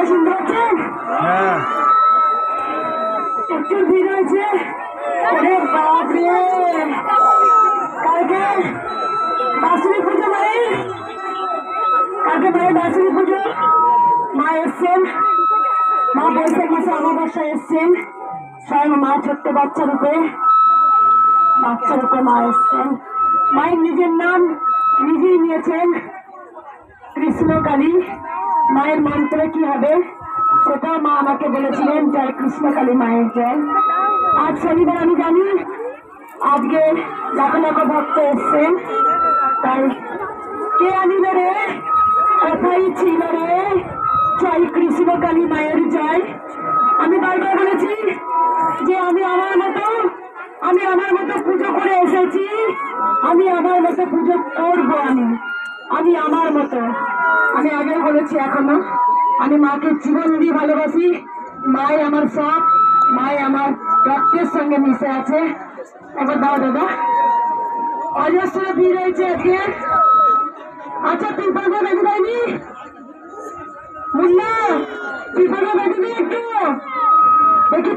শুনতে পাচ্ছেন? প্রচুর ভিড় হয়েছে। কালকে বাসুরি পুজো, কালকে মায়ের বাসুরি পুজো। মা এসছেন, মা বৈশাখ মাসে অমাবস্যায় এসছেন স্বয়ং মা, ছোট্ট বাচ্চা রূপে মা এসছেন। মায়ের নিজের নাম নিজেই নিয়েছেন কৃষ্ণকালী। মায়ের মন্ত্রে কি হবে সেটা মা আমাকে বলেছিলেন, জয় কৃষ্ণকালী মায়ের জয়। আজ শনিবার, আমি জানি আজকে লাখ লাখ ভক্ত এসছেন, তাই কে আনিল রে, কোথায় ছিল রে, জয় কৃষ্ণকালী মায়ের জয়। আমি বারবার বলেছি যে আমি আমার মতো পুজো করে এসেছি, আমি আমার মতো পুজো করবো। আমি আমার মতো, আমি আগেও বলেছি এখনো, আমি মাকে জীবন দিয়ে ভালোবাসি। মাই আমার সব, মাই আমার রক্তের সঙ্গে মিশে আছে। একবার দাও দাদা, অজস্র ভিড় হয়েছে আজকে। আচ্ছা, ত্রিপাঙ্গা বেঁধে দেয়নি মুন্না, ত্রিপাঙ্গা বেঁধে দিই একটু দেখি।